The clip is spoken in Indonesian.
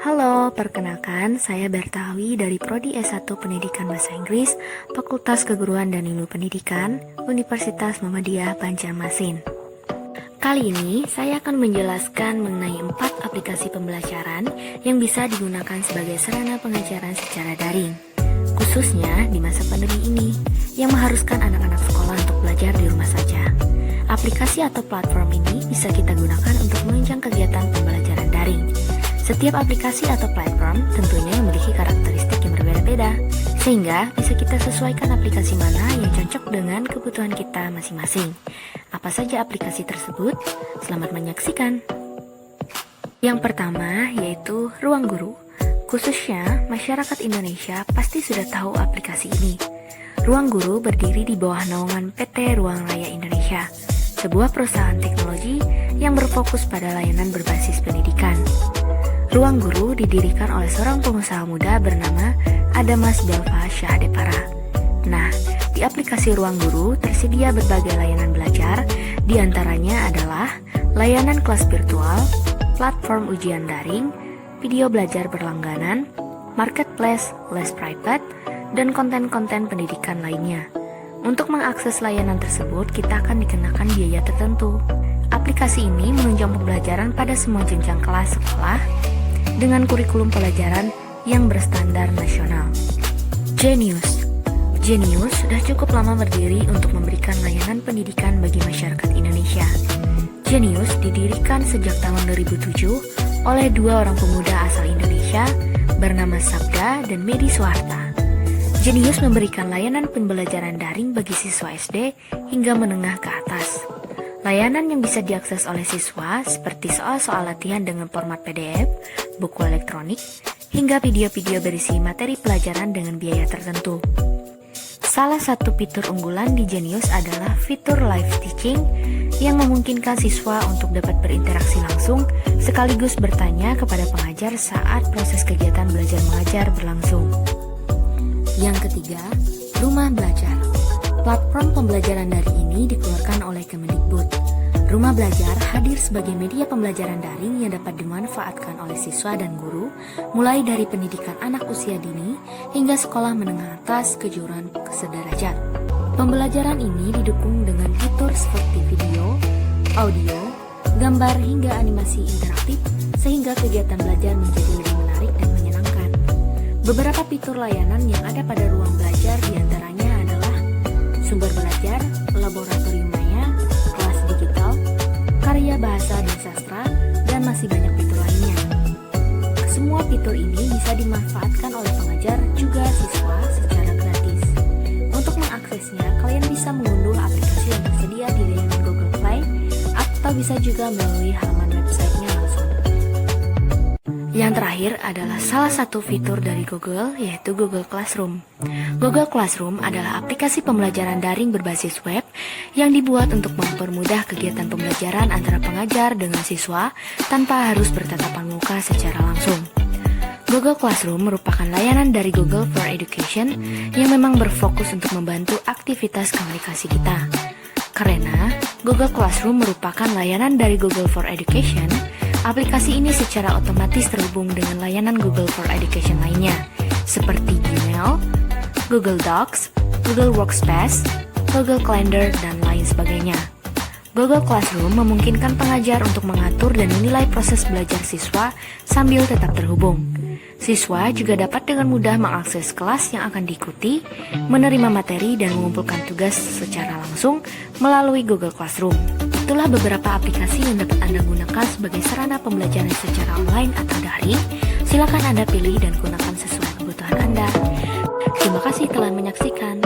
Halo, perkenalkan saya Bertawi dari Prodi S1 Pendidikan Bahasa Inggris, Fakultas Keguruan dan Ilmu Pendidikan, Universitas Muhammadiyah Banjarmasin. Kali ini saya akan menjelaskan mengenai 4 aplikasi pembelajaran yang bisa digunakan sebagai sarana pengajaran secara daring, khususnya di masa pandemi ini, yang mengharuskan anak-anak sekolah untuk belajar di rumah saja. Aplikasi atau platform ini bisa kita gunakan untuk menunjang kegiatan pembelajaran daring. Setiap aplikasi atau platform tentunya memiliki karakteristik yang berbeda-beda, sehingga bisa kita sesuaikan aplikasi mana yang cocok dengan kebutuhan kita masing-masing. Apa saja aplikasi tersebut? Selamat menyaksikan. Yang pertama yaitu Ruang Guru. Khususnya masyarakat Indonesia pasti sudah tahu aplikasi ini. Ruang Guru berdiri di bawah naungan PT Ruang Raya Indonesia, sebuah perusahaan teknologi yang berfokus pada layanan berbasis pendidikan. Ruang Guru didirikan oleh seorang pengusaha muda bernama Adamas Belva Syahadepara. Nah, di aplikasi Ruang Guru tersedia berbagai layanan belajar, di antaranya adalah layanan kelas virtual, platform ujian daring, video belajar berlangganan, marketplace, les private, dan konten-konten pendidikan lainnya. Untuk mengakses layanan tersebut, kita akan dikenakan biaya tertentu. Aplikasi ini menunjang pembelajaran pada semua jenjang kelas sekolah dengan kurikulum pelajaran yang berstandar nasional. Genius sudah cukup lama berdiri untuk memberikan layanan pendidikan bagi masyarakat Indonesia. Genius didirikan sejak tahun 2007 oleh 2 orang pemuda asal Indonesia bernama Sabda dan Medi Suharta. Genius memberikan layanan pembelajaran daring bagi siswa SD hingga menengah ke atas. Layanan yang bisa diakses oleh siswa seperti soal-soal latihan dengan format PDF, buku elektronik, hingga video-video berisi materi pelajaran dengan biaya tertentu. Salah satu fitur unggulan di Genius adalah fitur live teaching yang memungkinkan siswa untuk dapat berinteraksi langsung sekaligus bertanya kepada pengajar saat proses kegiatan belajar mengajar berlangsung. Yang ketiga, Rumah Belajar. Platform pembelajaran daring ini dikeluarkan oleh Kemendikbud. Rumah Belajar hadir sebagai media pembelajaran daring yang dapat dimanfaatkan oleh siswa dan guru, mulai dari pendidikan anak usia dini hingga sekolah menengah atas kejuruan sederajat. Pembelajaran ini didukung dengan fitur seperti video, audio, gambar hingga animasi interaktif, sehingga kegiatan belajar menjadi lebih menarik dan menyenangkan. Beberapa fitur layanan yang ada pada Ruang Belajar diantaranya adalah sumber belajar, laboratorium maya, kelas digital, karya bahasa dan sastra, dan masih banyak fitur lainnya. Semua fitur ini bisa dimanfaatkan oleh pengajar juga siswa secara gratis. Untuk mengaksesnya, kalian bisa mengunduh aplikasi yang tersedia di layanan Google Play atau bisa juga melalui halaman websitenya langsung. Yang terakhir adalah salah satu fitur dari Google, yaitu Google Classroom. Google Classroom adalah aplikasi pembelajaran daring berbasis web yang dibuat untuk mempermudah kegiatan pembelajaran antara pengajar dengan siswa tanpa harus bertatapan muka secara langsung. Google Classroom merupakan layanan dari Google for Education yang memang berfokus untuk membantu aktivitas komunikasi kita. Karena Google Classroom merupakan layanan dari Google for Education, aplikasi ini secara otomatis terhubung dengan layanan Google for Education lainnya, seperti Gmail, Google Docs, Google Workspace, Google Calendar, dan lain sebagainya. Google Classroom memungkinkan pengajar untuk mengatur dan menilai proses belajar siswa sambil tetap terhubung. Siswa juga dapat dengan mudah mengakses kelas yang akan diikuti, menerima materi, dan mengumpulkan tugas secara langsung melalui Google Classroom. Itulah beberapa aplikasi yang dapat Anda gunakan sebagai sarana pembelajaran secara online atau daring. Silakan Anda pilih dan gunakan sesuai kebutuhan Anda. Terima kasih telah menyaksikan.